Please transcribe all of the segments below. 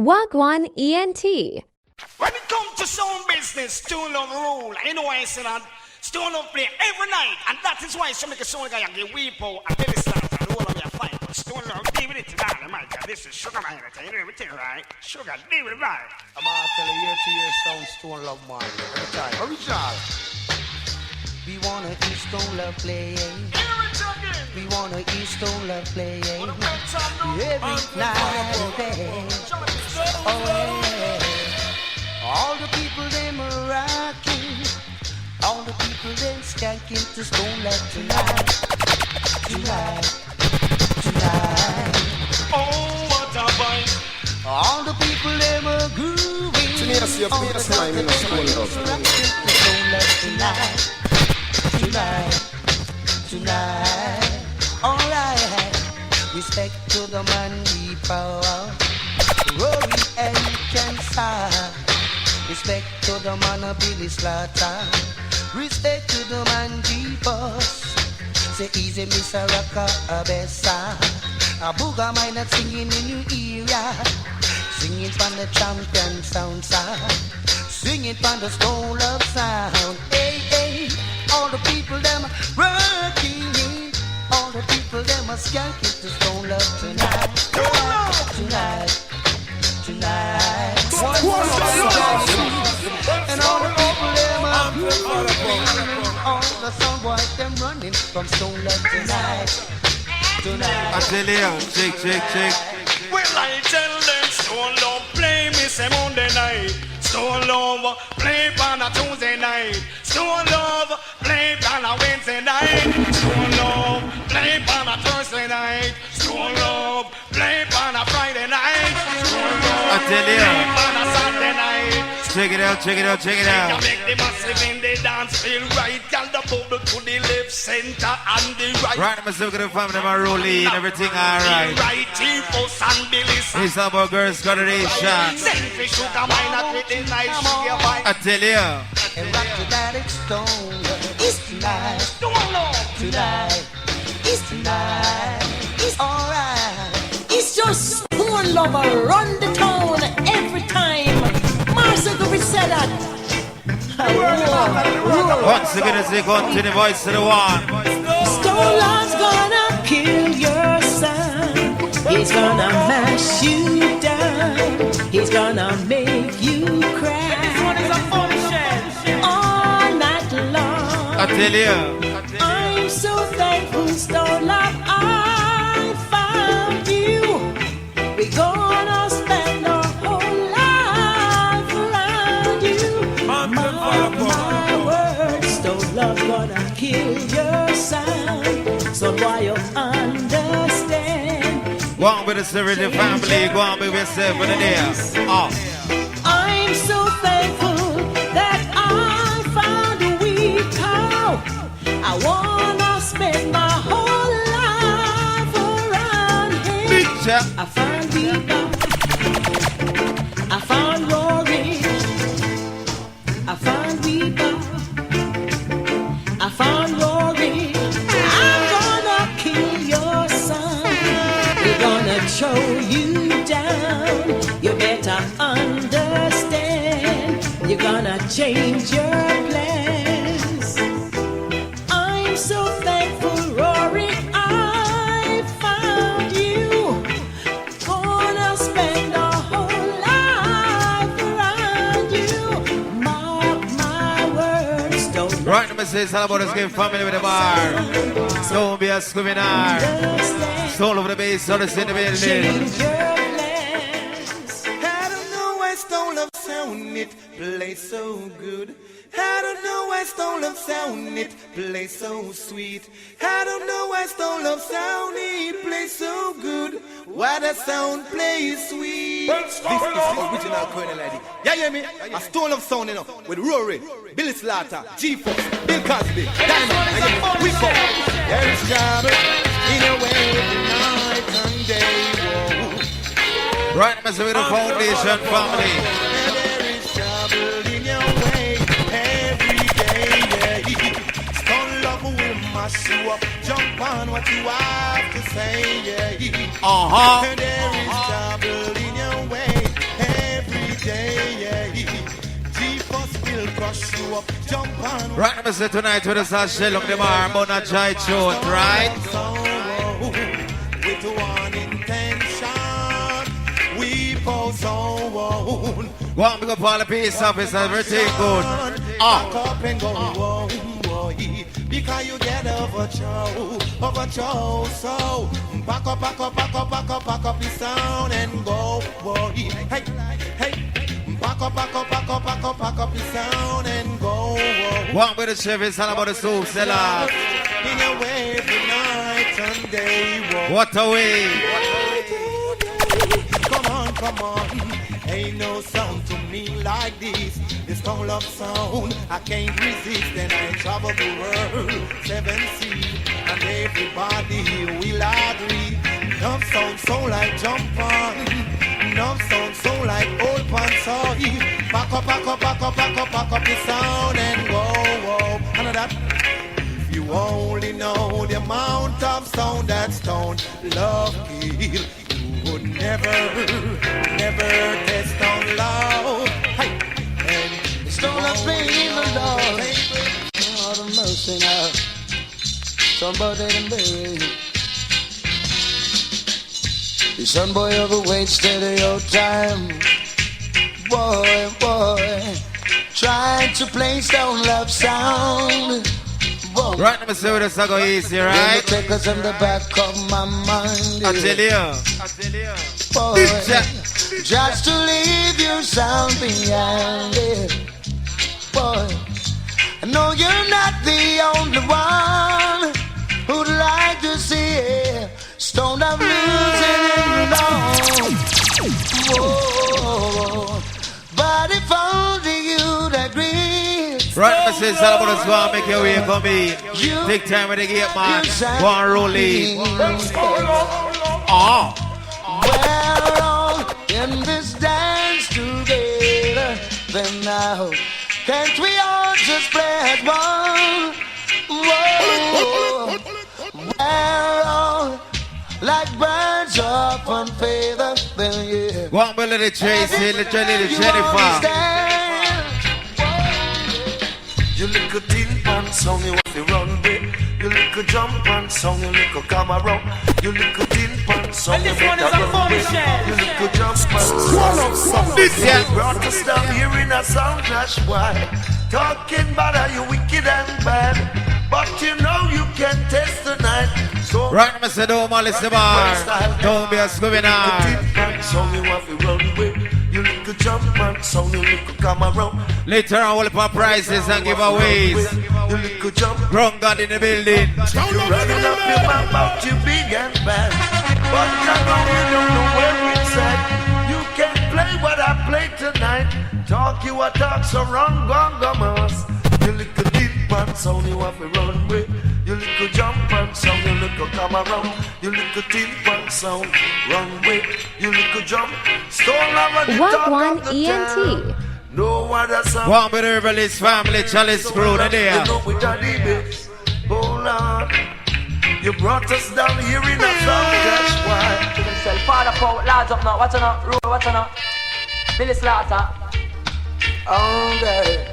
Wagwan ENT. When it comes to sound business, Stone Love rule. You know why I say that? Stone Love play every night, and that is why some make a song guy and get weepo and belly slap and all of your fight. But Stone Love, deal with it tonight, Mike. This is Sugar Man, you know everything, right? Sugar, deal with it, right? I'm gonna tell you year to year sound Stone Love man. Every time. Original. We wanna hear Stone Love play. We wanna hear Stone Love play. Every night and day. Oh yeah. All the people them are rocking. All the people them skanking to Stone Love tonight. Tonight. Oh, what a vibe. All the people them are grooving. All the time in Stone Love tonight. Tonight, alright. Respect to the man we power, Rory and Cancer. Respect to the man of Billy Slaughter. Respect to the man G-Boss. Say easy, Mr. Rocka Abessa. A booger might not singing in your area. Singing from the champion sound sound. Singing from the Stone Love sound. Hey, hey. All the people them working, all the people them are skanking to Stone Love tonight. Tonight. And all the people them are grooving, all the sound boys them running from Stone Love tonight. I tell you, check. Well, I tell them Stone Love play me say Monday night. Stone Love play on a Tuesday night. Stone Love play on a Wednesday night. Stone Love play on a Thursday night. Stone Love play on a Friday night. Stone Love play on a Saturday night. Check it out. You make the massive in the dance feel right. Gal the bubble to the left, center and the right. Right, I'm still gonna family, my rolling, everything alright. Right, T-Force and Billy. It's about girls' coronation. Selfie sugar mine at with the nice sugar wine. I tell you. And rock to that it's Stone Love. It's tonight. Stone Love. Tonight. It's tonight. It's alright. It's just Stone Love run the town every time. Marcel could said that. Once again, as they go to the voice of the one. Stone Love's gonna kill your son. He's gonna mash you down. He's gonna make you cry. This one is a function. All night long. I tell you. I'm so thankful, Stone Love, I found you. We're gonna spend our whole life around you. My word, Stone Love gonna kill your son. So why you understand? Go on with the Serenity family, go on with yourself in the day. I'm so thankful that I found a wee cow. I wanna spend my whole life around him. I found Bebop, I found Rory, I found Bebop, I found Rory. I'm gonna kill your son. We're gonna throw you down. You better understand. You're gonna change your plans. I'm so thankful, Rory, I found you. Gonna spend our whole life around you. Mark my words, don't Right, number 6, all about us getting family with the bar. Don't be a scuminar. Stone over the base, all the in the building. change your plans. I don't know why Stone Love sound it play so good. I don't know why Stone Love sound it play so sweet. I don't know why Stone Love sound it play so good. Why that sound play sweet. This is the original Colonel Eddie. Yeah, hear me? A Stone Love sound, you know, with Rory, Billy Slaughter, G-Force, Bill Cosby, Diamond, we come. There is trouble in a way every night and day. Whoa. Right, number 7, the foundation family. And there is trouble in your way every day. Yeah. Stone Love will mash you up. Jump on what you have to say. Yeah. Uh-huh. And there is trouble in your way you up, jump on. Right, I'm say tonight with us, Shell of the Bar, Bona Jai Chot, right? With one intention, we pose on. One big up all the peace office, everything good. Back up and go home, boy, because you get overthrow. So back up the sound and go, boy. Hey, back up the sound and go. One with the chef is all about the soup seller. In a way for night and day. What a way. Come on. Ain't no sound to me like this. This tone love sound I can't resist, and I travel the world 7 seas, and everybody will agree. Love sound so like jump on. Love sound so like old pants. Back up the sound and go. And that. If you only know the amount of sound that stone love kill, would never test on love. Hey. And Stone up playing the Lord. Lord of mercy now. Somebody to bury. The son boy overweight, steady your time. Boy. Trying to play stone love sound. Boy. Right, let me see what this go easy, right? Take us in the back of my mind. I tell you. Boy, just to leave your sound behind it. Boy, I know you're not the only one who'd like to see it. Stoned up losing it alone. Whoa, but if only you'd agree. Right, I say it's all about us go and make your way come in. Take time with the gate, man. Go and roll it. We're all in this dance together. Then now, can't we all just play as one? Whoa. We're all like birds of one feather. Then yeah. Go and build the Tracy, the Jennifer. You look a tin pan song, you want to run with. You look a jump pan song, you look a come around. You look a tin pan song, you better run with. You look a jump pan song. This year brought us down here in a sound clash. Why? Talking about how you wicked and bad, but you know you can test tonight. So right, I say don't malice the bar. Don't be a scumming tin pan song, you want to run with. You look a jump and song, you look a come around. Later on, we'll put prizes and giveaways. You look a jump. Wrong God in the building. You running up your mouth about you big and bad, but you don't know where it's at. You can't play what I play tonight. Talk you a talk so wrong, gongamos. You look a deep man sound, you have to run with. You look a jump and sound, you look a come around. You look a deep man sound, run with. You look a jump, stole over the What top one of the ENT? town. No other sound. One with the Herbalist family, Chalice crew, there. You know we got the best. Hold on. You brought us down here in a sound, that's why. Father Power, large up now, watch out, roll, watch out. Billy Slaughter. All day.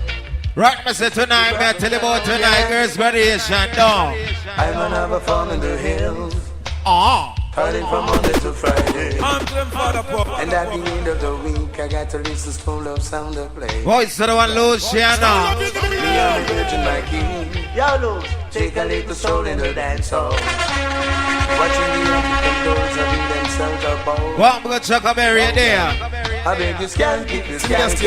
Right, I say tonight, me I tell you about tonight, girls' graduation, no. I'm another farm in the hills. Partying from Monday to Friday. And at the end of the week, I got to listen to love sound of play. Voice to the one Luciano. Me and the virgin, my king. Yo, Lou. Take a little stroll in the dance hall. Watching the African girls having themselves a ball. One with Chuck Berry there. I beg you, scan, keep this scan. So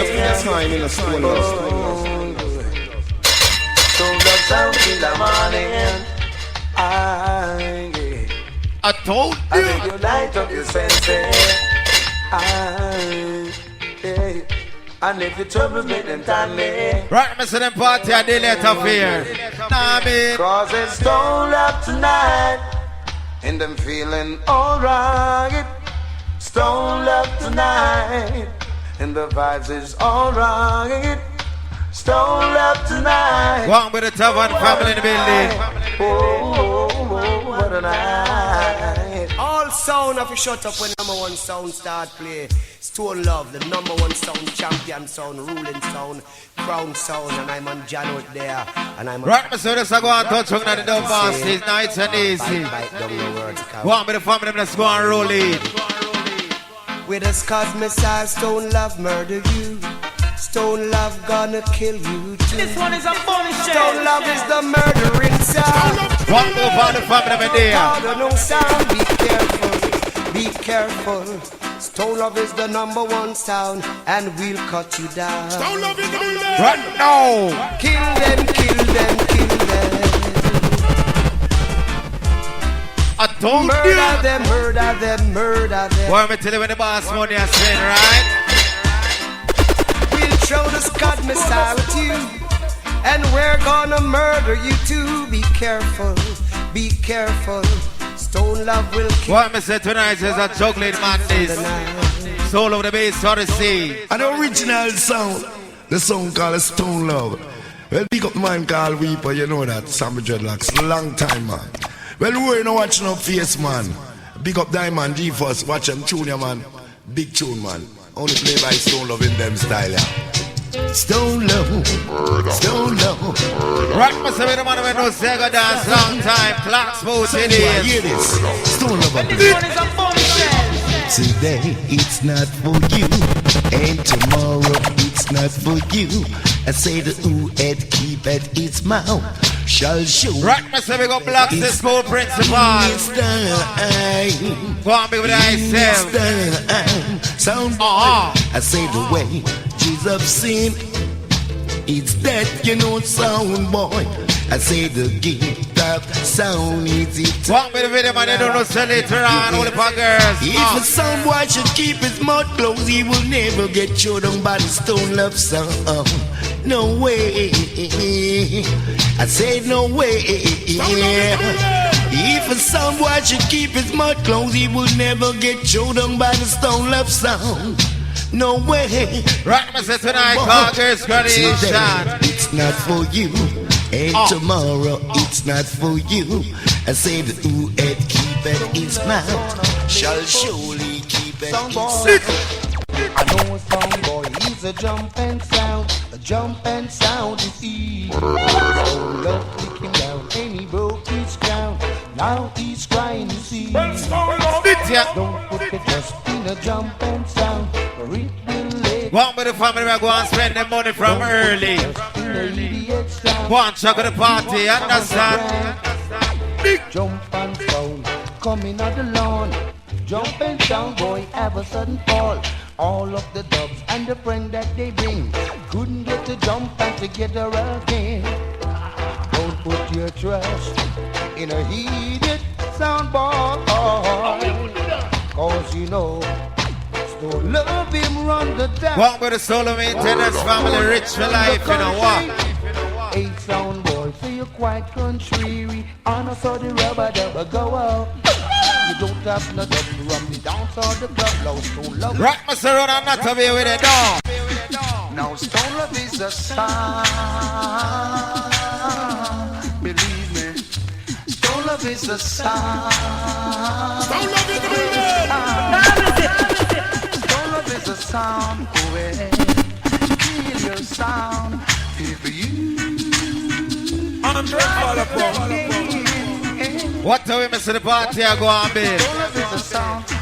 love sound till the morning. I told I beg you, light up your senses. And if you trouble, make them time me. right, I say them party I did let up here. Nah, me. Cause it's stone up tonight. And I'm feeling alright. Stone up tonight. And the vibes is alright. Stone up tonight. One with the Tavern family in the building. Oh, what a night. All sound of a shut up when number one sound start play. Stone Love, the number one sound, champion sound, ruling sound, crown sound, and I'm on John out there, and I'm on... Right, Mr. Let's go and touch on the dub boss. It's nice and easy. Go on with the family, let's go and roll it. With a Scott missile, Stone Love murder you. Stone Love gonna kill you too. This one is a funny shit. Stone Love is the murdering sound. One more for the family, my dear. No sound, be careful, be careful. Stone Love is the number one sound, and we'll cut you down. Stone Love in the building. Right now. Kill them, kill them, kill them. I told Murder you. them, murder them, murder them. Boy, me tell you when the boss money is spent, right? We'll throw the Scott missile at you, and we're gonna murder you too. Be careful, be careful. Stone Love will kill. What me say tonight is a chocolate madness. Soul of the bass for the sea. An original sound. The song called Stone Love. Well, big up the man called Weeper, you know that. Sammy Dreadlocks, long time, man. Well, we ain't watching no face, man. Big up Diamond G-Force, watch them tune, ya, man. Big tune, man. Only play by Stone Love in them style, yeah. Stone Love, Stone Love. Right, must have been the man who knows Sega dance long time. Clocks food it is. Hear this. Stone Love. This one is a funny shit. Today it's not for you, and tomorrow it's not for you. I say the who head keep at its mouth shall show. Right, must have been got blocks the school principal. Go on, big with the eyes. Sound boy. I say the way Jesus sin. It's that, you know, sound boy. I say the gift of sound is it. Walk with the video, man, they don't know sell it around all the girls. If a sound boy should keep his mouth closed, he will never get chewed on by the Stone Love sound. No way. I said no way. If a sound boy should keep his mouth closed, he will never get chewed on by the Stone Love sound. No way. Right, Mr. Tonight, Conquer's Gradation. It's not for you, and tomorrow it's not for you. I say the who head keep at its mouth shall surely keep at its mouth. I know a sound boy, he's a jumping sound. A jumping sound is easy. So love took him down and he broke his crown. Now he's crying, you see. Don't put the trust in a jumping sound, or it will let. Walk with the family, we're going to spend the money from early. Go on, check out the party, understand? Big jump and sound, coming on the lawn. Jump and sound boy, have a sudden fall. All of the dubs and the friend that they bring couldn't get to jump and together again. Don't put your trust in a heated sound boy, cause you know Stone Love him run the dance. Walk with the soul of maintenance family, rich for life, you know what? Hey sound boy, so you're quite contrary. On a saw the rubber dubber go out. You don't have no dub to run the dance or the club. Now Stone Love. Rock Mr. Run and not to be with it now. Now Stone Love is a sound. Believe me, Stone Love is a sound. Stone Love in the building. Stone Love is a sound. Go ahead, feel your sound. If you. What do we miss the party? I go on, babe. Stone Love is a sound. Go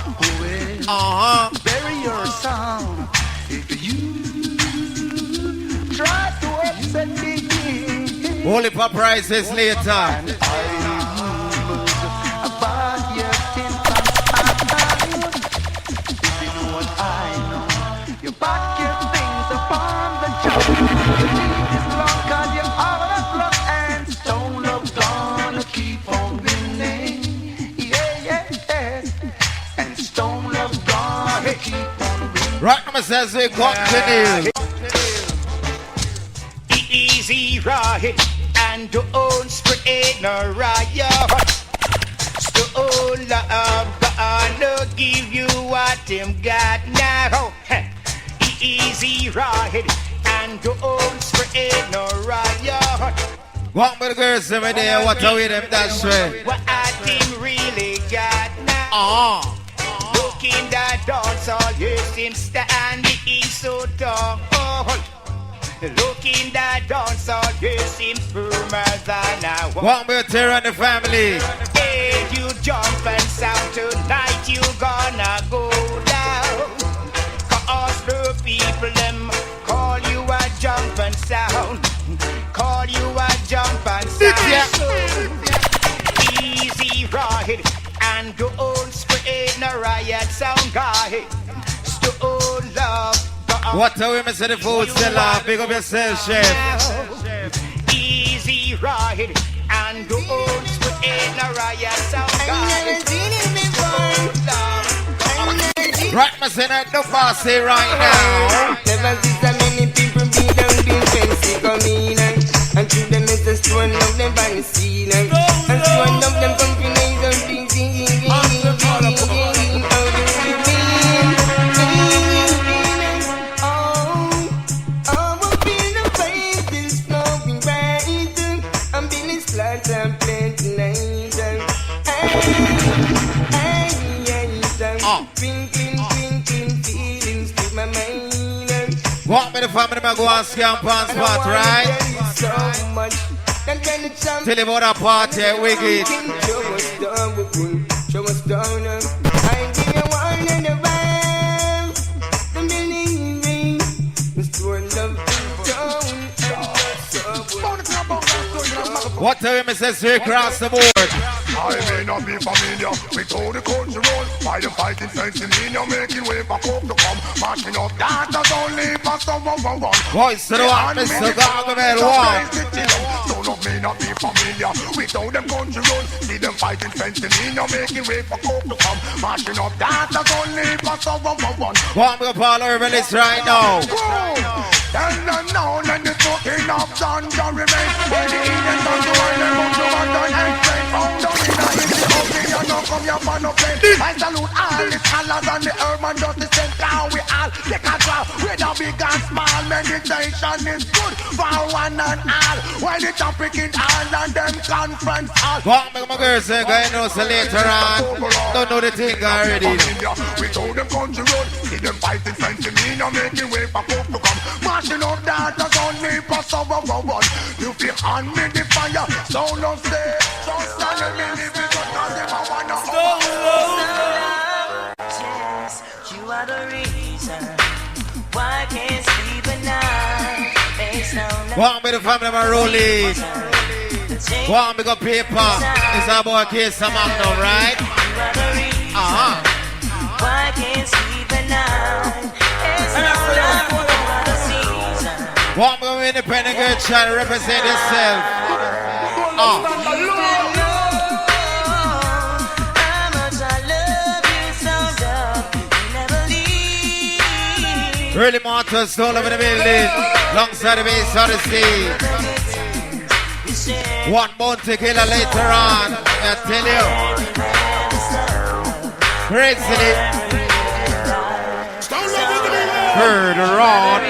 ahead, bury your sound. If you try to upset me, Holy for prices later. You back your things upon the job. You leave this long cause you're out of luck. And Stone Love gonna keep on winning. Yeah. And Stone Love gonna keep on winning. Right, Mr. Says we continue. Easy ride and don't spread no riot. Stone Love gonna give you what him got now. Easy ride and don't spread no riot. Walk with the girls every day, what are we them that way? What him really got now. Look in the dance hall, yes, him standing so tall. Look in the dance hall, yes, him firmer than a wall. One more tear on the family. Hey, you jump and sound tonight, you gonna go down. Cause the people them call you a jump and sound. Call you a jump and sound. Easy ride and go on straight in a riot sound guy. Stone love. What a women say the food seller. Big up yourself, chef. Easy ride and go on straight in a riot sound guy. Right, my son, at the bossy right now. Never see so many people be down the fence coming and to them it's a stone of them by the scene and stone of them companies of things Walk me the family, I go and scam pants spot, right? Tell you about that party, wicked. Show us down, I give you one and a vibe. The believing, the store love down. What time is this across the board? I may not be familiar with all the country road. Why the fighting fencing in, you're making way back up to come. Marching up, that's only for someone. Voice to the one, Mr. Gargamel, one. Some of me not be familiar with all them country road. See them fighting fencing in, you're making way back up to come. Marching up, that's only for someone. One me up all over this right now. And now, and the talking of John Jeremy. When the Indians don't do all them up to one and straight from down in the open, you know, come your man up in. I salute all the scholars and the urban justice center. We all take a draw with a big and small. Meditation is good for one and all. When the topic in all and them conference hall. What make my girl say, I know so later on. Don't know the thing already. We told them country road. See them fighting fencing in, you're making way back up to come. Marching up that, that's only for someone. You feel hand me the fire, so no stay. So stand me live it, because if I wanna yes, you are the reason why I can't sleep at night. One with the family of my rolling. One big up paper. It's about a case of Magnum, right? Why I can't sleep at night. One more independent girl trying to represent yourself. Really Martha's all over the building. Alongside the base of the sea. 1 month to kill later on. I tell you. Crazy. Further on.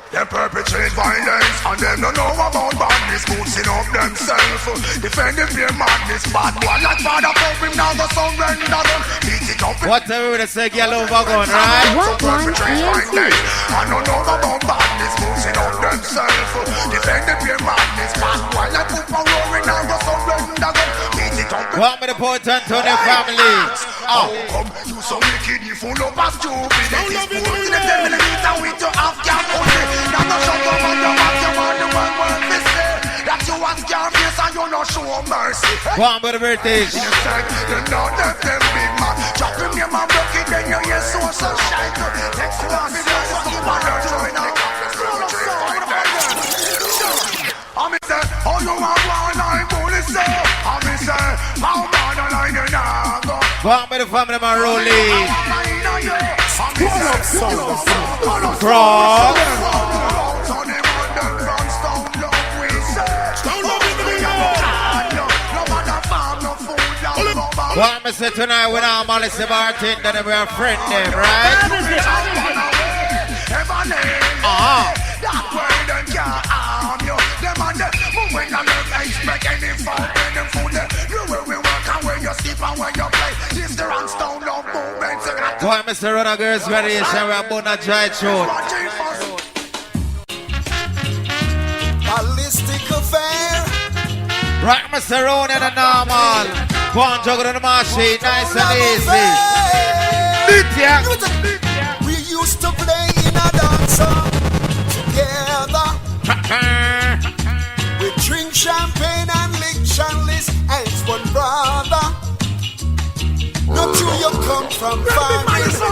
They perpetrate violence and them don't know about badness. Boosting up themselves, defending their madness. Bad boy like father Pope, him now go surrender them. Beat it up. Whatever we say, get over going, right? What perpetrate violence and don't know about badness. Boosting up themselves, defending their madness. Bad boy like Papa roaring now go surrender them. Beat it up. What me the important to the family? Come, you so wicked, you full of a stupid. It's full in the 10mm with your half cap only. Now no shut up on your mouth, you want the one word to say. That you want your face and you no show mercy. One with the British. You said, you know that them big man. Drop him your man, look it, then you hear so shine. Next to us, you want to join up. I'm say, oh you want one line, bully say. I'm say, how bad a line you now go. One with the family of my rolling. Cross. What I say tonight when I'm Alice Martin, then we're a friend them, right? That way them can't harm you. Them on the moving and them expect any food. Them food you where we work and where you sleep and where you play. This the run stone of movement. Boy, Mr. Runner Girls variation, we're about to dry throat. Ballistic affair. Right, Mr. Rowan and the normal. Go on, juggle the machine, nice and easy. We used to play in a dancer together. We drink champagne and lick chalice as one brother. Not you, you come from Paris. No,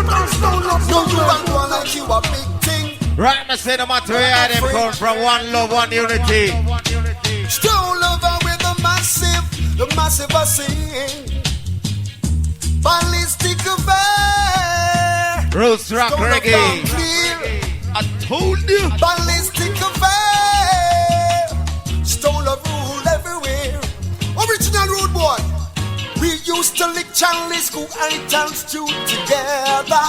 you don't want like you a big thing. Right, I say no matter where them come from, one love, one unity. Stone lover with the massive I sing. Ballistic affair. Roots rock reggae. I told you. Ballistic affair. Stone love rule everywhere. Original rude boy. We used to lick chalice, cook items stew together.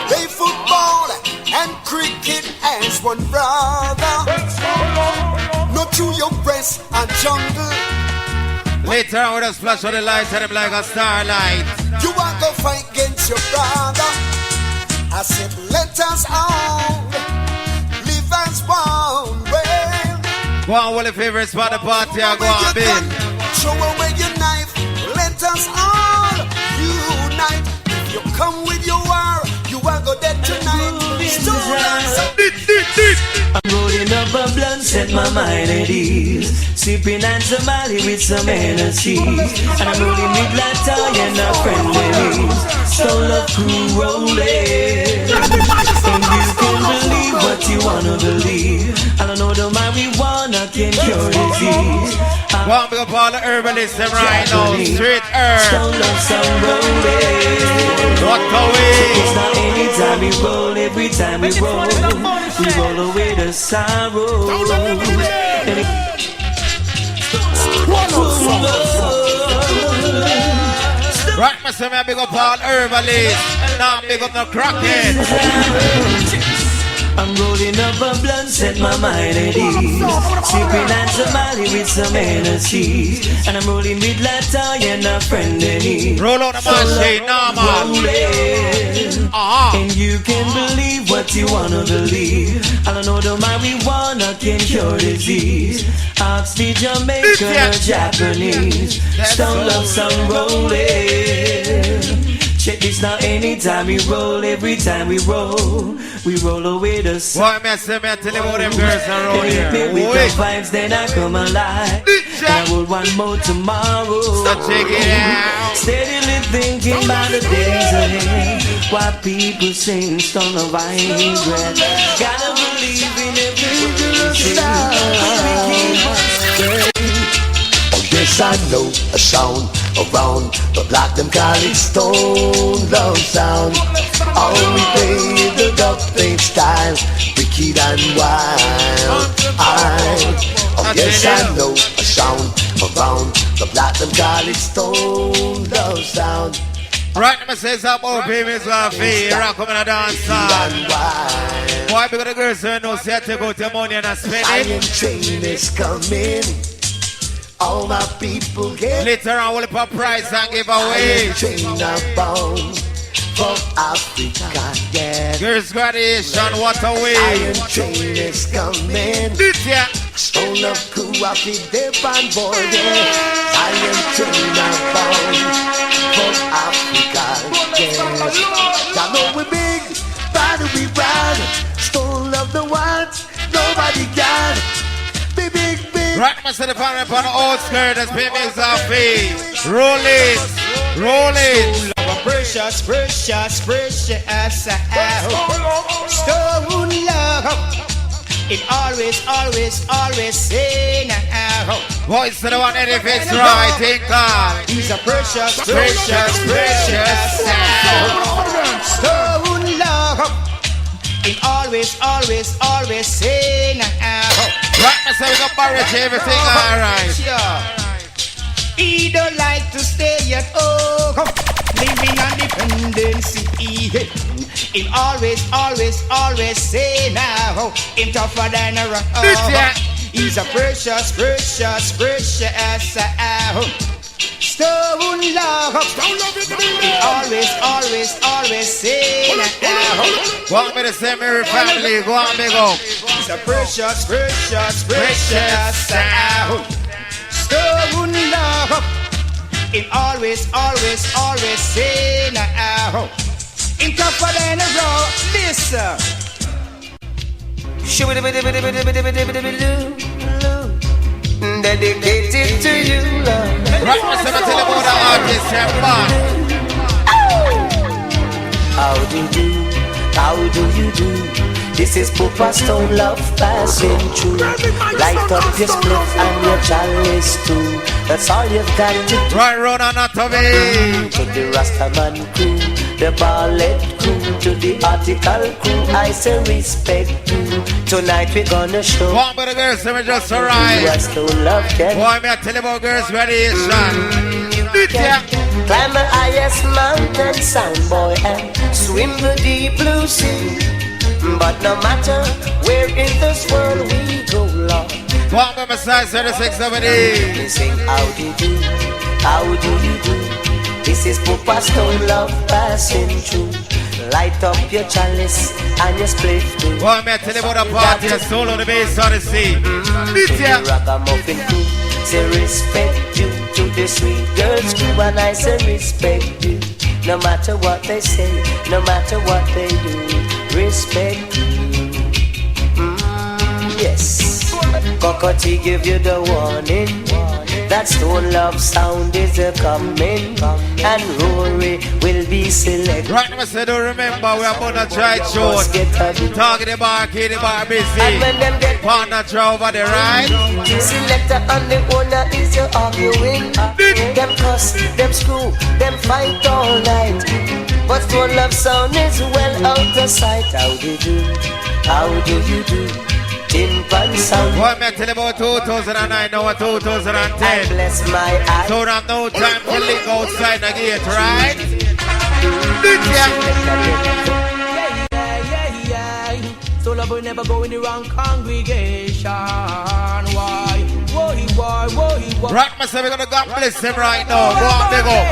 Play football and cricket as one brother. Not to your breast and jungle. Later on with a splash of the lights and them like a starlight. You want to fight against your brother. I said let us all live as one. Well, go on, what the favorite spot the party I go on, Bill. Show away your knife, let us all unite. If you come with your war, you are go dead tonight. I'm rolling up a blunt, set my mind at ease. Sipping on Somali with some energy. And I'm rolling with Latta and a friendly. Soul of crew rolling. And you can believe what you wanna believe. And I know the marijuana can cure disease. One big up all the herbalists right now. Straight herb. What the way? It's not anytime we roll, every time we roll. We roll away the sorrow. Right, Mr. Man, big up all herbalists. Now big up the crackhead. I'm rolling up a blunt, set my mind at ease. Sipping on Somali with some energy. And I'm rolling with Latta and a friend in need. Roll out the machine, normal. And you can believe what you wanna believe. And I know the marijuana can cure disease. Ask the Jamaican or Japanese. Stone love some rolling. Check this now, anytime we roll, every time we roll away the sun. Boy, me tell you about them girls around here. With the vibes, then I come alive. And I will want more tomorrow. So check it out. Steadily thinking about the days ahead. Why people sing stone of regret. Gotta believe in everything. Yes, I know a sound around the block, them call it stone love sound. Oh, we play the dub plate style, wicked and wild. Yes, I know a sound around the block, them call it stone love sound. Right, let me say something about babies with feet. Rock come in a dance song. Why? Because the girls don't know, say I take out your money and I spend it. Iron train is coming. All my people get later on, we'll put price and give away. Train bound for Africa, yeah. Girls graduation, what a way. Iron train is coming. Yeah. Stone of Kuwapi, they on board, yeah. Iron train bound for Africa, yeah. Y'all know we big, bad we bad. Stone of the ones, nobody got. Be big. Right, I said the family upon the old skirt as babies are feet. Roll it. Precious. Stone love. It always say now. Voice to the one that fits right, think on. He's a precious Stone love. It always say now. Right, I said we got marriage, everything alright. He don't like to stay at home. living on dependency. Him always say now, him tougher than a rock. He's a precious stone love. Always say now. Go on, me the same every family. Go on, big up. He's a precious stone love. Him always say now. Him tougher than a rock. Listen. Dedicated to you, love. Right, myself, I tell you about the artist, How do you do? This is Papa Stone love passing through. Light up your split and your chalice too. That's all you've got to do. Right, run Annotto. To the Rastaman crew, the ballet crew, to the article crew, I say respect you. Tonight we're gonna show. Go on, but the girls, let me just arrive. Boy, me I tell you about girls' radiation. Climb the highest mountain, sound boy, and swim the deep blue sea. But no matter where in this world we go, Lord. Go on, by my side, 36 over there. Sing, how do you do? How do you do? This is Papa Stone love passing through. Light up your chalice and your split too. Boy, me I tell you about the party, a soul on the bass on the sea. Ragamuffin crew, say respect you to the sweet girls crew, and I say respect you. No matter what they say, no matter what they do, respect you. Yes. Cocotti give you the warning. That Stone love sound is a coming, and Rory will be selected. Right now, I said, don't remember, we are on a try show. Target the bar, key the bar busy. And when them get partner try over the right. The selector and the owner is your arguing. Them cuss, them screw, them fight all night. But Stone love sound is well out of sight. How do you do? How do you do? Timpan sound. What me tell you about 2009 now 2010? I bless my eyes. So I have no time to link outside the gate, right? Yeah. So love will never go in the wrong congregation. Why? Right, myself, we're gonna God bless him right now. Go on, big up.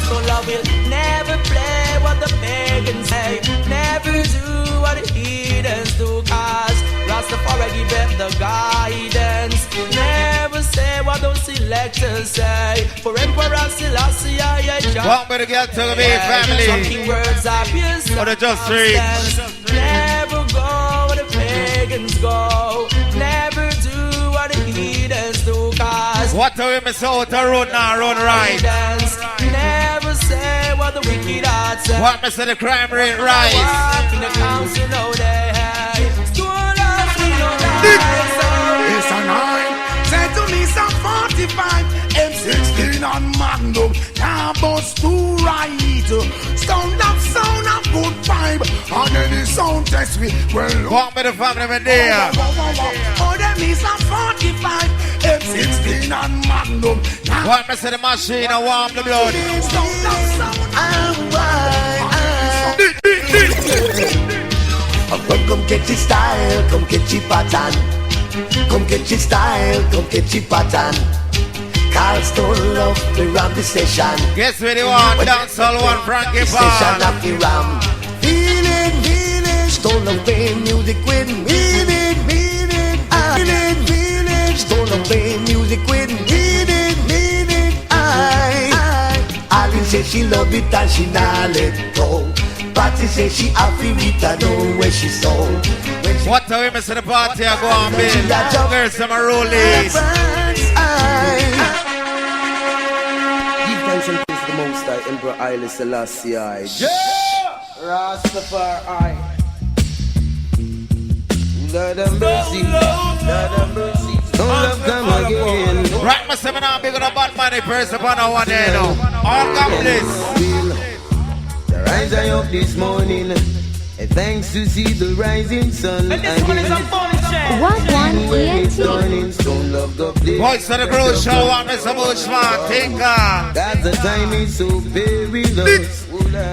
So love will never play what the pagans say. Never do what the heathens do, cause Rastafari give them the guidance. Never say what those selectors say. For Emperor Selassie, I jump. One better get to me, family. Talking words are pierced. For the just reach. Never go where the pagans go. Never do what the heathens do, cause what do we miss out the road now, run right? Never say what the wicked heart say. What me say the crime rate rise? Walk in the council now they high. Stone love we don't lie. It's a 9. Say to me some 45. M16 on Magnum. Now bust too right. Sound of good vibe. And any sound test me. Well, walk me the family in there. Oh, them is a 45. M16 on Magnum. What me say the machine and warm the blood. Come get your style, come get your pattern. Come get your style, come get your pattern. Carl Stone love the ram the session. Guess where they want? Dancehall one Frankie Session of the ram. Feeling, Stone love playing music with meaning. Feeling, Stone love playing music with meaning. Ali say she love it and she not let go. Patty say she happy with her know where she sold. What time we miss the party I go on bill? Girls some are rolling. Give thanks and praise the Most High, Emperor Haile Selassie. Rastafari. Lord have mercy. Lord have mercy. Don't love come again. Right, my seminar big on a bad money person upon our one day now. All God bless. The rise I up this morning. Thanks to see the rising sun. What one ENT? and stone love go play. Voice of the Groove Show, Mr. Bushman, Tinker. That's the time is so perilous,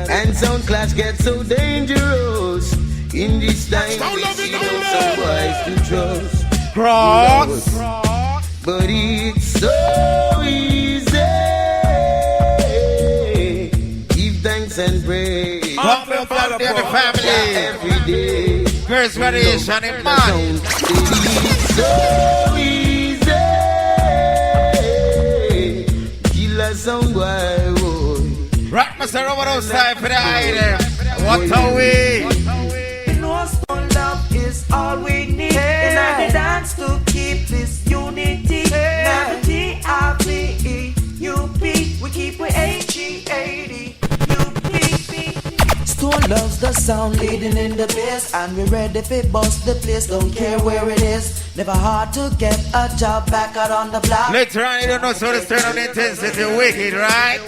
and sound clash gets so dangerous. In this time, we see no some wise to trust. Cross. But it's so easy. Give thanks and praise. Come on, family and the family. Every day. First variation in mind. It's so easy. Kill a song, boy. Right, Mr. Robert outside for the item. What are we? Love is all we need. And I dance to keep this unity. Now T-I-V-E-U-P. We keep it H-E-A-D. U-P-P. Stone loves the sound leading in the bass. And we're ready for bust the place. Don't care where it is. Never hard to get a job back out on the block. Later on, you don't know, so the turn on intensity wicked, right?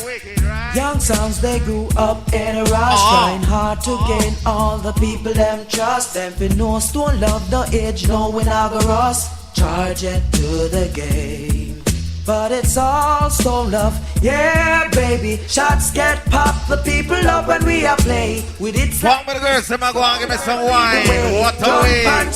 Young sons, they grew up in a rush, trying hard to gain all the people them trust. Them for no stone love the age, no we never us. Charge it to the game, but it's all stone love, yeah baby. Shots get popped, the people love when we are play. With it walk with the girls, so go and give me some wine. What a way, on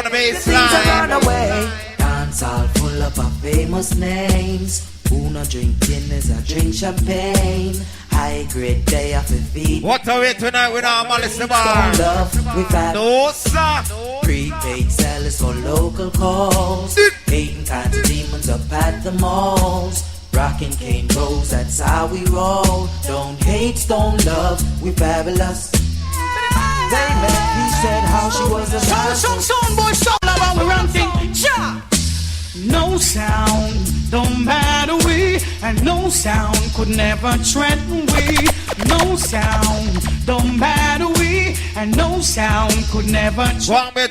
the baseline. Dance all full up of famous names. Who not drink Guinness or drink champagne. High grade day off the feet. What are we tonight with our Malice the bar? We've had no sir. Prepaid sellers for local calls. Hating kinds of demons up at the malls. Rockin' cane rolls, that's how we roll. Don't hate, don't love, we fabulous. They met, he said how she was a Son, boy, son, love, and we run things. Ja! No sound, don't matter we, and no sound could never threaten we. No sound, don't matter we, and no sound could never threaten me.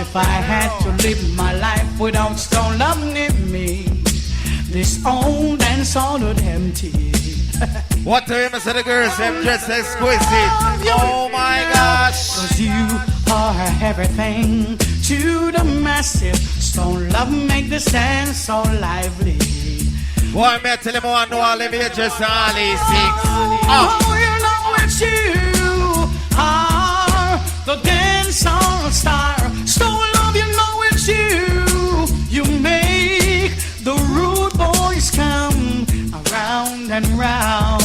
If I had to live my life without stone loving me, this old and solid empty. What the him said the girls, them just exquisite. Oh my gosh. 'Cause you are everything to the masses. Stone love make the stand so lively. Boy, me tell him I know all of you just all these things. Oh, you know it's you are the dancehall star. Stone love, you know it's you. You make the rude boys come around and round.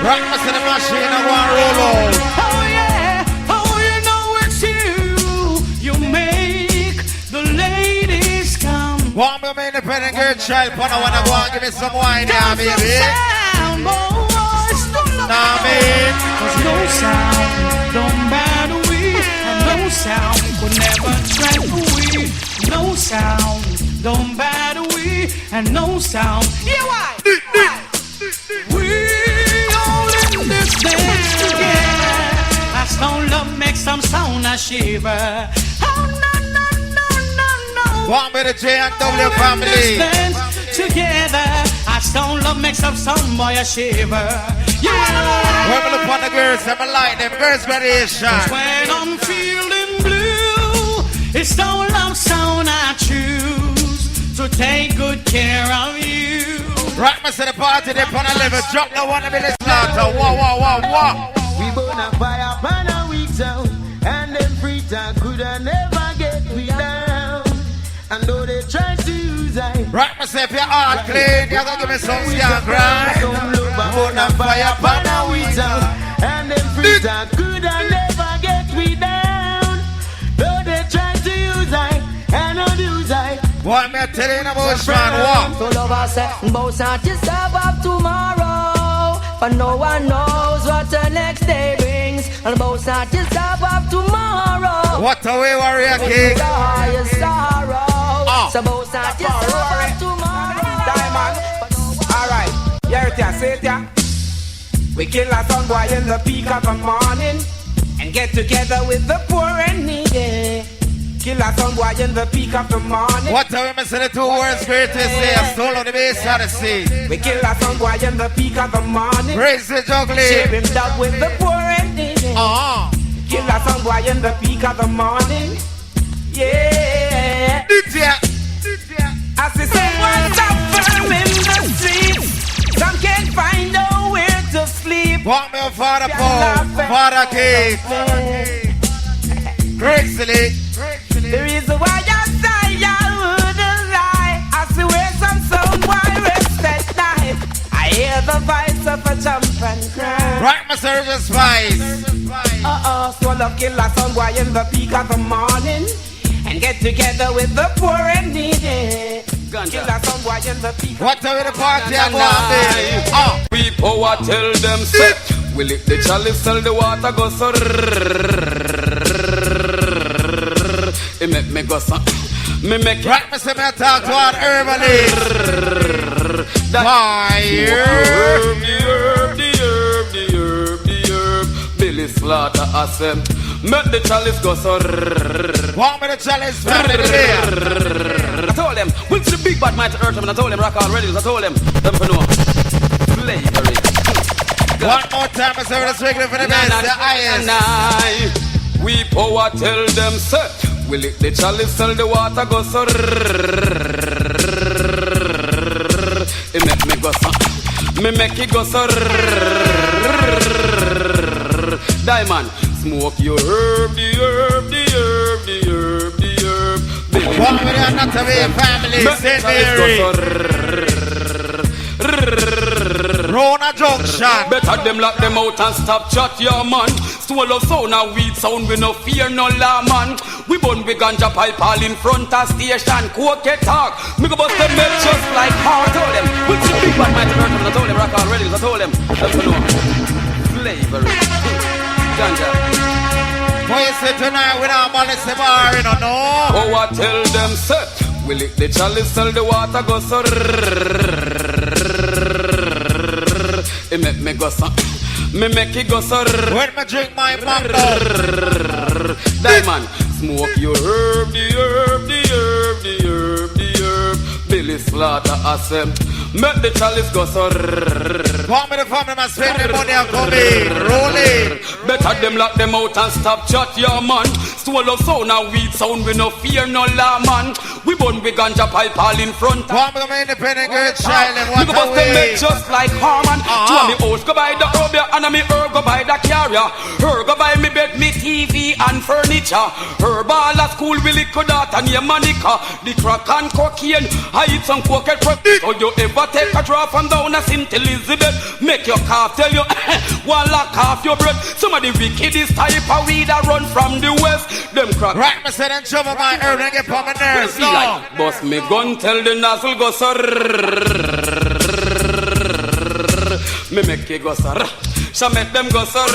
Rock me to the machine and one roll out. Oh yeah, oh you know it's you. You make the ladies come. Want me to be independent girl child, but I wanna go and give me some wine now, baby. Nah, man. 'Cause no sound, don't matter we, and no sound could never threaten we. No sound, don't matter we, and no sound. Yeah, why? We all in this dance together. I stone love makes some sound a shiver. Oh no no no no no. Want me to J and W family. Together, I stone love makes some sound boy a shiver. Yeah. When we look on the girls, I'm like them girls variation. When I'm feeling blue, it's stone love sound I choose to take good care of you. Right, me to the party, they on a level, drop the one to be the slaughter. Whoa, whoa, whoa, whoa. We burn a fire pan a week sound, and them free talk could never get me down. And though they try to use I right, myself, your heart clean, you're gonna give me some scan grind. Burn a fire pan a week sound, and them free talk could never get me down. Though they try to use I and abuse I. What me telling about man, what? So lovers say, both not to serve up tomorrow, but no one knows what the next day brings. And both not to serve up tomorrow. What a way, warrior king. The highest sorrow. So both not to serve up tomorrow. Diamond. Alright, hear it ya, say it ya. We kill a son boy in the peak of the morning and get together with the poor and needy. Kill a son boy in the peak of the morning. What are we say the two words great to say? A soul on the base of the sea. We kill a son boy in the peak of the morning. Raise the juggling. Share him dog with the poor and needy. Kill a son boy in the peak of the morning. Yeah. Father Paul, Father Keith, Gracely. The reason why I say I wouldn't lie, I swear some sound why respect night. I hear the voice of a jump and cry. Right, my service spice. Swallow killer some boy in the peak of the morning and get together with the poor and needy. Killer some boy in the peak. What time the party I go on? We power tell them say, we lick the chalice till the water goes so. It make me go so. Me make right, me say me talk to an herbalist. Fire. Billy Slaughter asem. Make the chalice go so. Want me the chalice family there? I told them, which the big bad mighty earth, and I told them rock already. I told them for no slavery. One more time, I say it's regular for the best. The highest. We power tell them say, we lick the chalice till the water go so. It make me go so. Me make it go so. Diamond, smoke your herb, the herb, the herb, the herb, the herb. One with the Annotto family, St. Mary. Rona Junction. Better them lock them out and stop chat, yeah man. Swallow sound and weed sound, we no fear no law man. We bun we ganja pipe all in front of station. Coke talk, me go bust them head just like how I told them. We'll see big bad mighty earth, I told them rock already, I told them. That's for no slavery. Ganja. What you say tonight with our money the bar, you don't know? Oh, I tell them say, we lick the chalice till the water goes so. It make me go so. Me make it go so. When me drink my mango. Diamond, smoke your herb, the herb, the herb, the herb, the herb. Billy Slaughter asem. Make the chalice go so. Want me the family must spend the money and come in. Roll it. Better them lock them out and stop chat, yeah man. Swallow sound and weed sound, we no fear no law man. We bun we ganja pipe all in front. Want me the independent girl child and what we go bust them make just like Harman. Two of me house go buy the Robia and me her go buy the carrier. Her go buy me bed, me TV and furniture. Her ball at school will lick that and your Monica. The crack and cocaine, I eat some cocaine. So you ever take a draw from down a St. Elizabeth? Make your calf tell you one lock off your breath. Some of the wickedest type of weed that run from the west. Them crack. Right, me say them trouble my herb and get on my nerves. No. Like, bust me gun, tell the nozzle go sir. Me make it go sir. Shall make them go sir.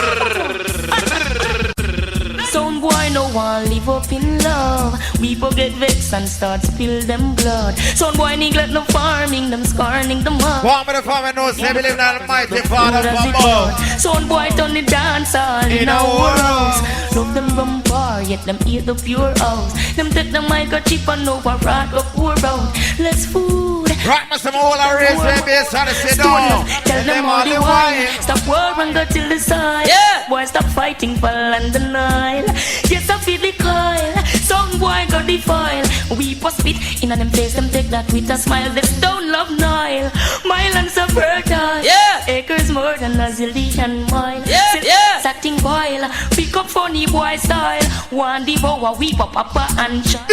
Some boy no one live up in love. We forget vex and start spill them blood. Some boy neglect no farming, them scorning the mud. Want me the farmer knows they believe in Almighty Father for more. Some boy turn the dance all in our house. Love them rum bar, yet them eat the pure house. Them take the microchip and over rat go pour out. Less food. Right, me some all our race babies on the sit down. Tell them all the wine. Stop war and go till the side. Yeah. Boy stop fighting for land and Nile. Yes, I feel the coil. Some boy got the foil. We post spit in them face, them take that with a smile. They don't love Nile. My land's so fertile. Yeah. Acres more than a zillion mile. Yeah. Yeah. Satting boil. Pick up funny boy style. One devour, weep up, papa and child.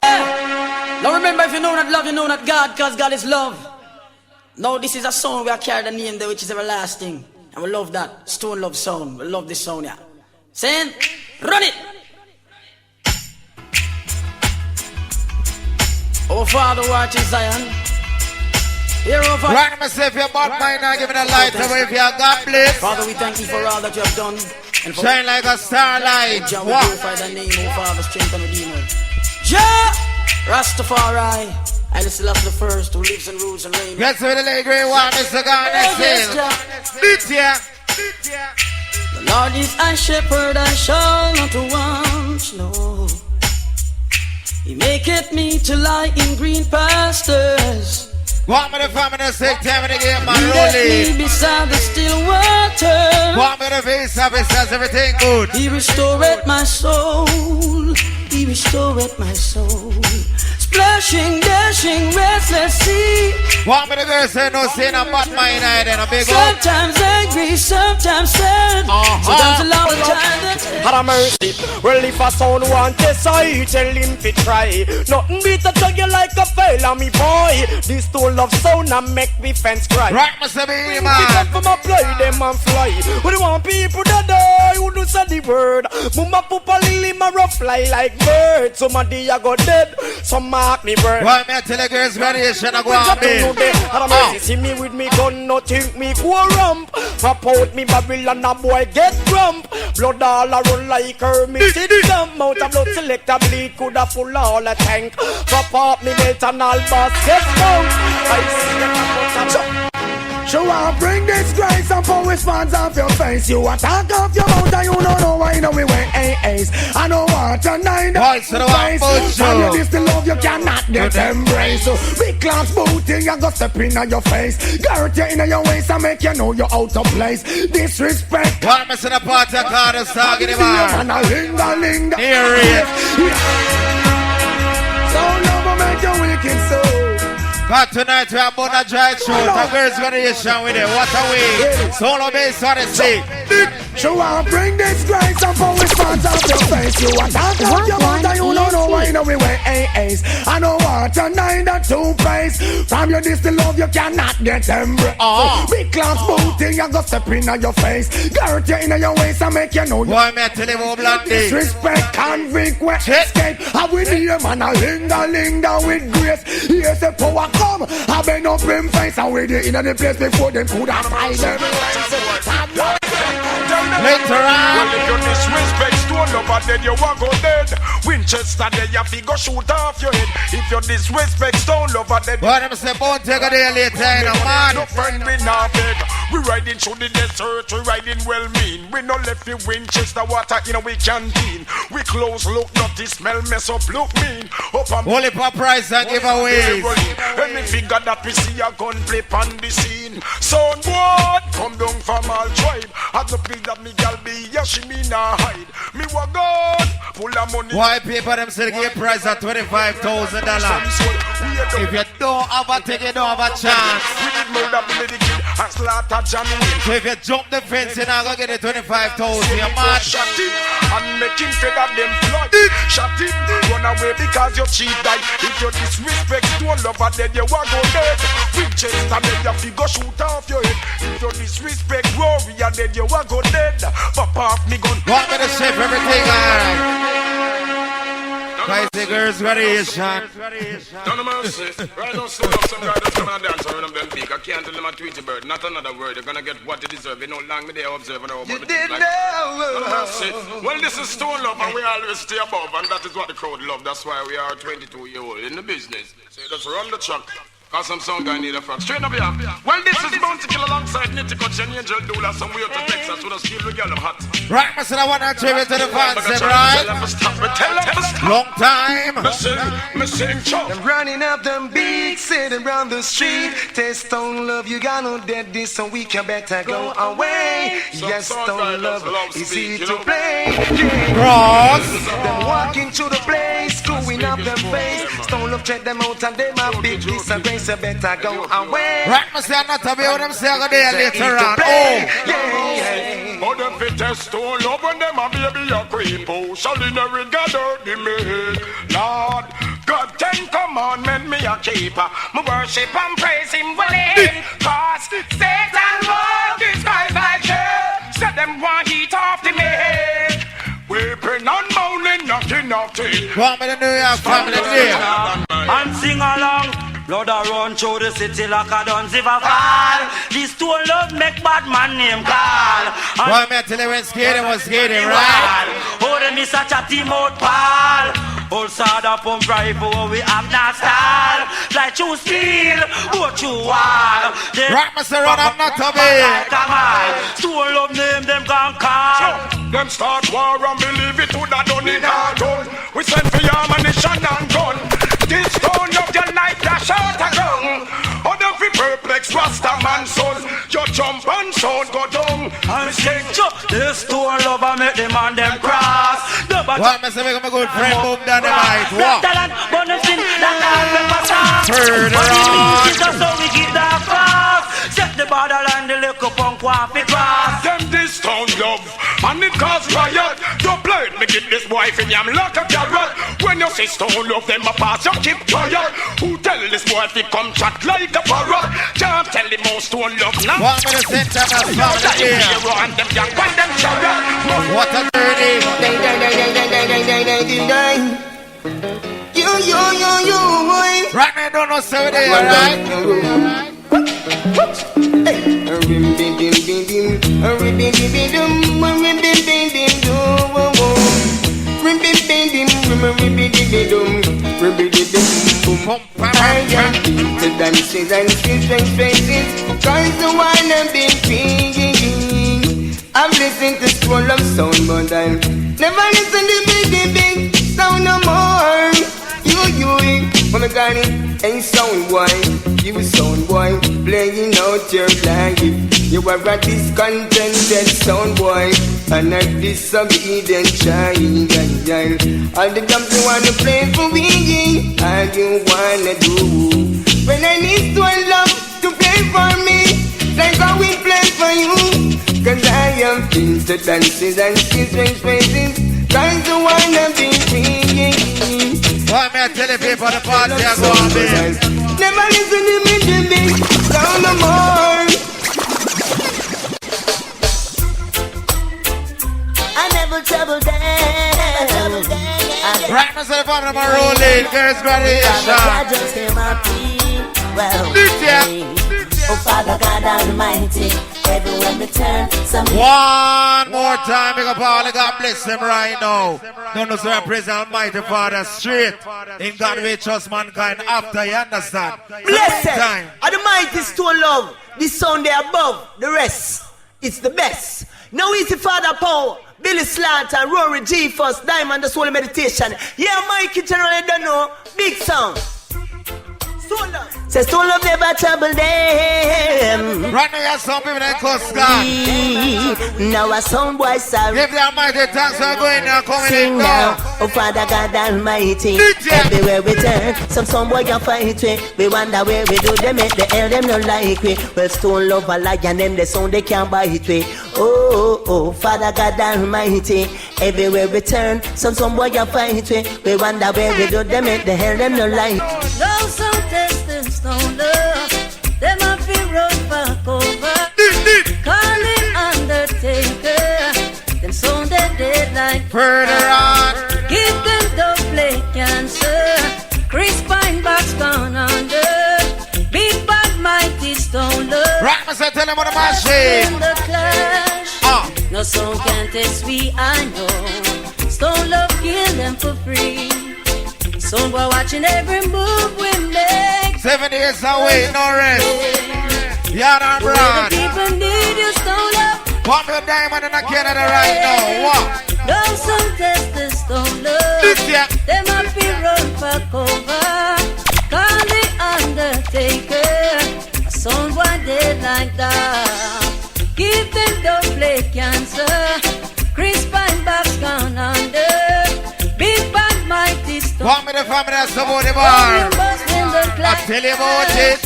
Yeah. Now remember, if you know not love, you know not God, because God is love. Now this is a song we are carrying the name there, which is everlasting. And we love that. Stone love sound. We love this sound, yeah. Saying, run it! Oh Father, watch in Zion. Here, oh Father. Right, myself, your bad mind now, give me the light away if you are God, please. Father, we thank you for all that you have done. And for shine like a starlight. Jah, we glorify thy name, oh Father, strength and redeemer. Jah, Rastafari. I listen to the first who lives and rules and reigns. Yes, with the late great one, Mr. God, this year. The Lord is a shepherd, I shall not want, no. He maketh me to lie in green pastures. Want me the family to take time to get my rolling. Me beside the still water. Want me the face of it, says everything good. He restored my soul. He restored my soul. Splashing, dashing, restless sea. Want me the girls say no sin a bad mind then a big sometimes angry, sometimes sad. Sometimes a long time that had a mercy. Well, if a son want this, I tell him to try. Nothing beat a tug you like a fail on me boy. This too love sound and make me fence cry. Right, Mr. B, man. Pick up from a play them and fly. We don't want people that die who do say the word. Mama pupa lily ma rough fly like bird. Somebody a go dead, some mark me bird. Why me tell the girls variation a go on me? See me with me gun, no think me go ramp. Pop out me Babylon a boy get grump. Blood all a run like Hermit in dump. Out of blood selector bleed coulda full all a tank. Pop up me melt and all basket bound. I see them Show up, bring this grace and pour his fans off your face. You attack off your mouth and you don't know why we went AAs. I know what a nine face. And you this the love you cannot get embraced. So big class booting and go step in your face. Girth you in your waist and make you know you're out of place. Disrespect. What missing a part of card is talking about? And a linda. Here it. So love will make you wicked soul. But tonight we have Bona Dry Show. The girls variation with it. What a way. Solo bass on the sea. Show up, bring this grace and pour his fans off your face. You attack off your mouth and you don't know why we went AAs. I know what a 9 and 2 face. From your this the love you cannot get embraced. Big class booting you go step in your face. Girth you in your waist and make you know you. Boy, me tell him about disrespect, convict, we escape. How we need man a linger with grace. Here's the power come. I've been up in face and with you in the place before them could have find them. Later on. Well, if you disrespect stone over dead, you walk go dead. Winchester there, you fi go shoot off your head. If you disrespect stone over dead. But I'm say bone take a day later, man. No friend we not beg. We riding through the desert, we riding well mean. We no left the Winchester water in we canteen. We close look dirty, smell mess up, look mean. Up and only for price and giveaways. Any figure that we see a gun play on the scene. Son boy, come down from all tribe. At the place that me gal be, yeah she me nah hide. Me wa gone, full of money. Why people them still give price at $25,000? If you don't have a ticket, you don't have a chance. We did murder the kid and slaughter John Wayne. So if you jump the fence, you're not gonna get the $25,000. You're mad. Shot him and make him fed up them flood. Shot him, run away because you cheat die. If you disrespect stone lover, then you wa go dead. Winchester, then you fi go shoot off your head. If you disrespect warrior, then you wa go dead. Pop off me gun. Want me to ship everything alright? Guys, the girls variation. Don't mercy. Right now, slow up some guy that's coming and dance around them big. I can't tell them a Tweety bird. Not another word. You're gonna get what you deserve. You know, long me there observe and over. You did like, no mercy. Well, this is Stone Love and we always stay above. And that is what the crowd love. That's why we are 22-year-old in the business. So just run the truck. Cause some song guy need a front. Straight up here. Well, this is Bounty Kill alongside Nitty Kutch and Angel Dula. Some way to Texas with a skill we get them hot. Right, Mr. I want to tribute to the fans, right? Long time. Me sing chop. I'm running up them big city around the street. Taste Stone Love, you got no dead this, so we can better go away. Yes, Stone Love, easy to play. Cross. Them walking to the place, screwing up them face. Stone Love check them out and they my big disgrace. So better go away. Right, Mr. Annotto, be with them say I go there later on. Oh, them fit test Stone Love when them a baby a creep. Oh, shall in a gather the me. Lord, God 10 commandment me a keeper. Me worship and praise him well. Cause Satan walk his guys like hell. Set them one heat off the head. Weeping and moaning, knocking off teeth. Want me to New York family day. And sing along. Blood a run through the city like a dance if a fall. This Stone Love make bad man name call. Why me tell you when skating was skating, right? Oh, them is such a team out pal. All side up on rifle, we have not style. Like you steel, what you want. Right, Mr. Run, I'm not to be. Stone Love name them gon' call. Them start war and believe it would have done it all done. We send for your ammunition and gun. This Stone Love your life dash out a gun. Oh, them fi perplex Rasta man son. You jump and sound go down. And sing this Stone Love and make them and them cross. What me say, make my good friend Boom Dynamite. What? Further on. That's how we get that cross. Set the borderline, the little punk want to cross. Them this town love, and it cause riot. Don't play it, me get this wife in yam like a carrot. When you say stone love, them a pass, you keep quiet. Who tell this boy if he come chat like a parrot? Can't tell him more stone love now. What me say, them a song here. And them young, when them chariot. What a dirty. You, boy. Right now, don't know so there, right? I am to dances and strange faces, tries to wind up being king. I've listened to scroll of sound, but I'll never listen to big sound no more. You, oh my God, ain't sound boy, you sound boy, playing out your life. You are a discontented sound boy, and a disobedient child. All the jumps you wanna play for me, all you wanna do. When I need one love to play for me, like how we play for you. Cause I am into dances and strange faces, trying to wanna be free. Why me I tell the people the party are going to never listen to me, Jimmy, down no more. I never trouble them. Right myself on my rolling, girls graduation. I just came happy. Well, oh Father God Almighty, everywhere we turn, one more time, big up all, God bless them right now. Don't know so I praise Almighty Father straight. In God we trust mankind after, you understand? Blessed are the mighty stone love, the sound there above, the rest, it's the best. Now easy Father Paul, Billy Slaughter, Rory G First, Diamond, the Soul Meditation. Yeah, Mikey generally don't know, big sound. Say stone love never trouble them. Right now you have some people that cuss God. Now a sound boy sorry. Give the Almighty thanks for going now, coming sing in now. now. Oh Father God Almighty, everywhere we turn, some boy can fight we wonder where we do them, make the hell them not like we. Well stone love a lion, them the sound they can't bite we. Oh, Father God Almighty, everywhere we turn, some boy can fight we wonder where we do them, make the hell them not like. Those some testers don't love, them a feel run back over. Calling Undertaker, them sound dead like further on. Give them double cancer, Chris Pine box gone under. Big bad mighty stone love. Right, myself, tell them on the machine. In the clash, no song can test we, I know. Stone love kill them for free. Soon we're watching every move we make. 7 years away, no rest. Yard and broad. People need you, stone love. Pump your diamond in Canada right now. What? Those some testers stone love. Them a be run for cover. Call the Undertaker. A sound one dead like that. Give them double cancer. Chris Pine box gone under. Big bad mighty stone. Want me the family that's about the bar? I tell you about it.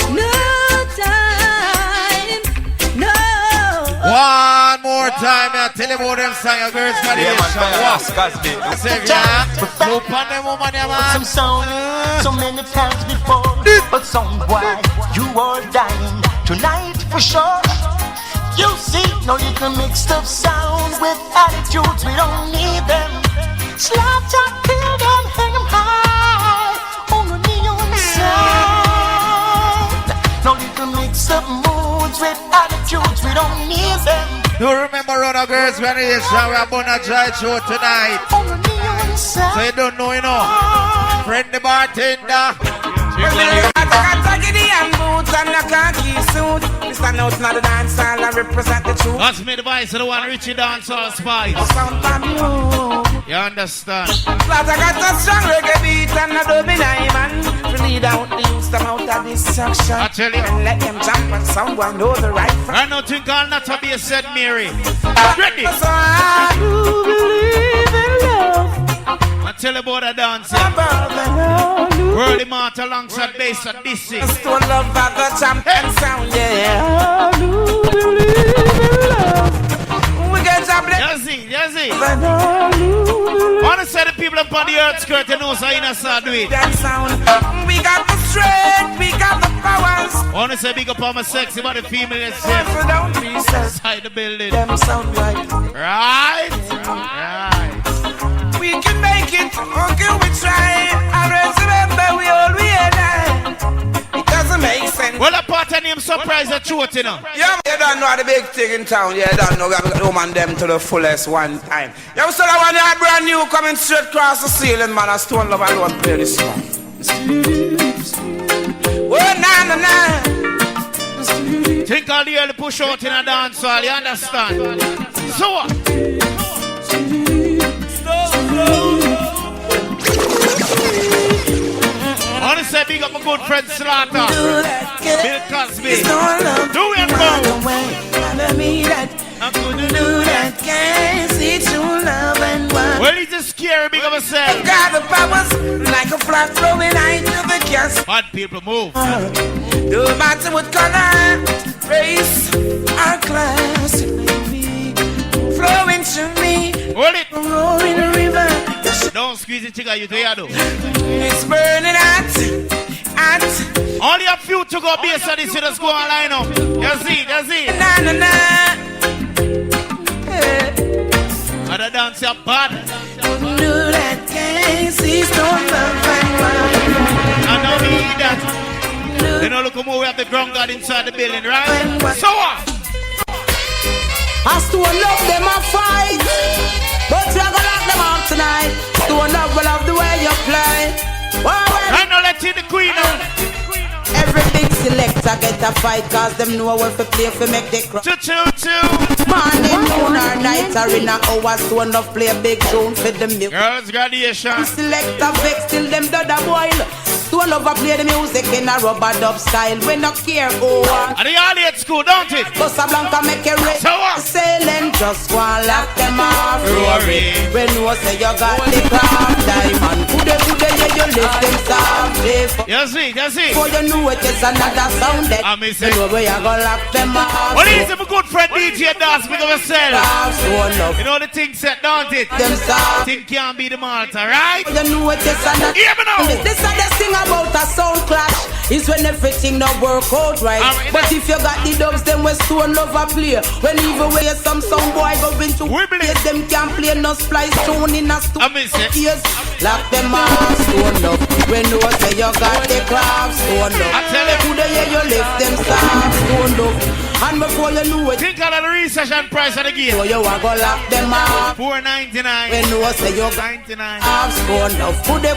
No time, no. One more time, I tell you about them song, your girls got it. I say, yeah, look on them woman, yeah, man. Some song, so many times before, but some boy, you are dying tonight for sure. You see, no little mixed up sound with attitudes, we don't need them. Slaughter, kill them, hang them high on the neon sign. No little mixed up moods with attitudes, we don't need them. You remember Run Girls Variation, we are going to try show tonight. On the neon sign. So you don't know, you know. Friend the bartender. And boots and a khaki suit. We stand out in the dance hall and represent the truth. That's me the voice of the one Richie Dancehall Spice. You understand? Plus I got a strong reggae beat and a dubby diamond to lead out the youth them out of destruction. I tell you. And let them jump and someone know the right from. I know think all not to be said Mary. Ready? So I do believe in love tell you about the dance. World Immortal alongside bass at this thing. Stone love back a champion sound, yeah. We get a blessing. You see. Wanna say the people up on the earth skirt, you know, so you know how to do it. That sound. We got the strength, we got the powers. Wanna say big up on my sexy body female itself. Inside the building. Them sound right. Right. We can make it, okay, we try. Always remember we all we are. It doesn't make sense. Well, a part of name surprise the truth, you know. Yeah, you don't know the big thing in town. You don't know we have to woman them to the fullest one time. You so that one you brand new coming straight across the ceiling, man. A Stone Love and one play this song. Oh, na. Think all the early push out in a dance hall, you understand? So what? I want to say big up my good friend Slaughter, Bill Cosby. Do it, bro. I'm gonna do that, can't see true love and one. Well, he's just scary, big of myself. Got the powers like a flag flowing out of the gas. Bad people move. No matter what color, race, or class, baby, flowing to me. Hold it. Rolling the river. Don't squeeze it, chica, you do ya do. It's burning hot. Only a few to go based on this, you just go and line up. You see. Na. Other dance are bad. Do that, can't see Stone Love and I know me that. You know, look how we have the ground guard inside the building, right? So what? I Stone Love them a fight, but you're gonna lock them out tonight. Stone Love will love the way you play. Right now, let's see the queen on. Every big selector get a fight, cause them know what to play for make they cry. Morning, noon or night or in a hour, Stone Love play a big tune for the music. Girls graduation. Selector vex till them do the boil. Stone Love play the music in a rubber dub style. We no care who are. And they all at school, don't it? Casablanca make a race. So what? Sailing just one lock them off. Rory. When you say you got the craft diamond, could yeah, you lift them softly. You see. For you know it is another sound that I miss it. You know where you gonna lock them off. Well, he's my good friend DJ Das, big of yourself. You know the thing set, don't it? Them soft. Thing can't be the Malta, right? You know it is another. Hear me now. This is the thing about a sound clash. Is when everything not work out right. But if you got the dubs, then we Stone Love a play. When even where some boy go into place, them can't play no splice tune in a studio. Lock them off, Stone Love. When you say you got the craft, Stone Love. I tell you, could you lift them soft, Stone Love. And before you know it, think of the research and price of the game. So you are gonna lock them off. $4.99. When you say you $99. Half Stone Love. Could you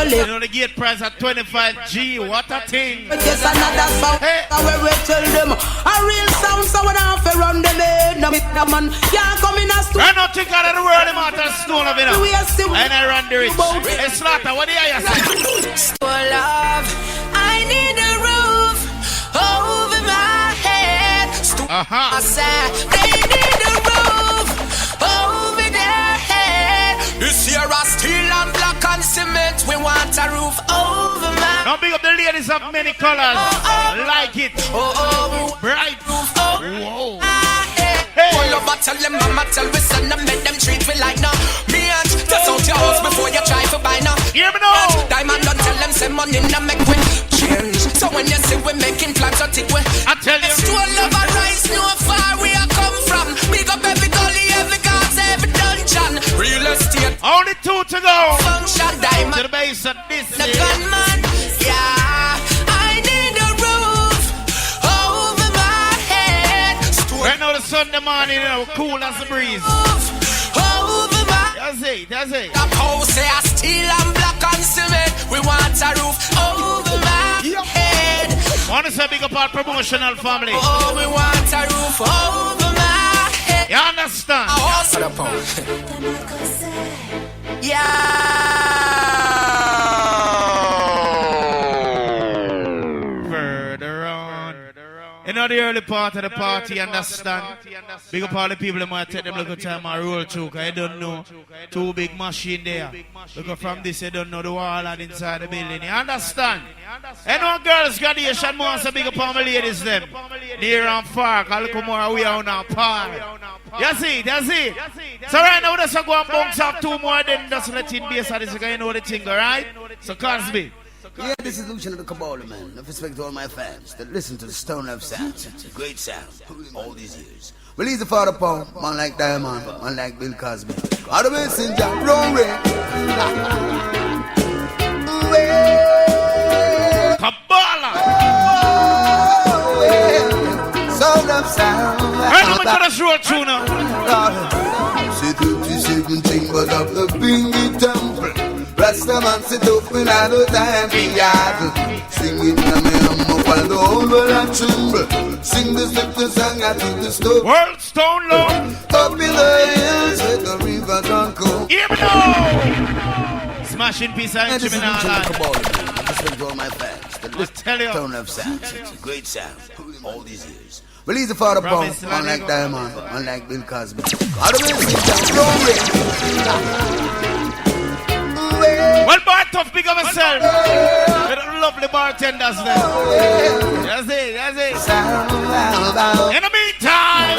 lift? You know the gate price at 25G. What a thing. Just another sound. Hey. Where we tell them a real sound, so we don't have to run them in. No man can't come in a store. I don't think out of the world Immortal Stone Love, you know. And I run the rich. Hey, Slaughter, what do you say? Stone Love, I need a roof over my head. I said they need a roof over their head. This year a steel and black and cement. We want a roof over my. Now big up the ladies of many colors. Like it. Bright. Whoa. Hey. All over tell them mama tell we son and make them treat we like no. Me and test out your house before you try to buy now. Hear me now. Diamond don't tell them say money no make we change. So when you see we making plans, I think we. I tell you. Stone Love and rise no far we are come from. Big up every gully, every cars, every dungeon. Real estate. Only 2 to go. Function diamond. To the base of this. The gunman. Yeah. I need a roof over my head. Right now the Sunday morning, you know, cool as the breeze. Over my. That's it. The house say a steel and black and cement. We want a roof over my head. Want to say big up our promotional family. Oh, we want a roof over my head. You understand? Yeah. Further on. You know the early part of the party, understand? Big up all the people that might take them little time and roll through, because I don't know. Two big machine there. Because from this, you don't know the wall and inside the building. You understand? And no girls graduation more, so big up all my ladies them. Near and far, because look more we are on our part. You see, that's it. So right now, let's go and bounce up two more, then just let it be so this, because you know the thing, alright? So Cosby. Yeah, this is Lucian of the Kabbalah, man. No respect to all my fans that listen to the Stone Love sound. It's a great sound all these years. Release the Father Paul, man like Diamond, man like Bill Cosby. All the messenger, glory. Kabbalah! Stone Love sound. Right now, we got a short tuna. Sit 17, but of the Bingy Temple. Rasta man sit up in no time for yard. Singing na me hammer while the whole world a tremble. Sing the song out to the stone. World Stone Love. Up in the hills where the river don't go. Here we go. Smashing piece of instrument all that. Respect to all my fans. The Stone Love sound. It's a great sound all these years. Release the Father Paul, man like Diamond, man like Bill Cosby. All the Well, bar tough, big of myself. Lovely bartenders there. That's it. In the meantime,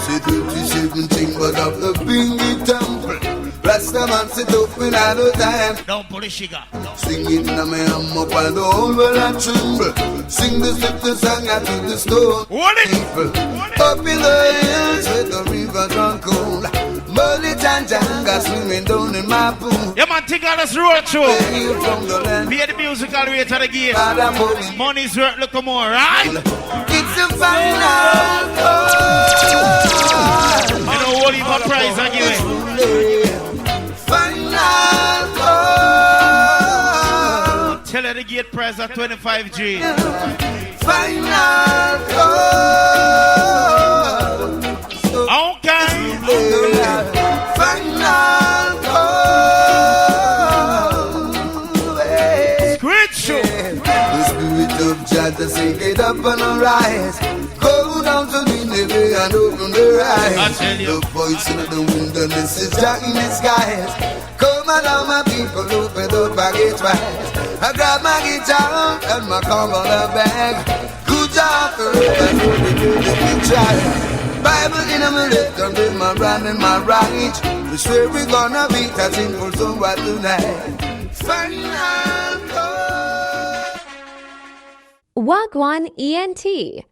sit 17, but of the Bingy Temple. Rasta man sit up in no time. Don't pull the sugar. Singing na me hammer while the whole world a tremble. Sing the song out to the stone. People up in the hills where the river run cold. Mullet and Janga swimming down in my pool. Yeah man, think of this road show. Be the musical rate of the game. Money's worth look more, right? It's the final call. You know what you prize I give it. Final call. Tell her the gate price at 25G. Final call. Okay. Final call. Scripture. The spirit of Jah to sing it up and arise. Go down to Nineveh and open their eyes. The voice in the wilderness is Jah in disguise. Come along, my people, open up my gate wide. I grab my guitar and my comforter bag. Good job for and the big child. Bible in my left and in my right and my right. We swear we're gonna beat that sinful song right tonight. Final call. Wagwan ENT.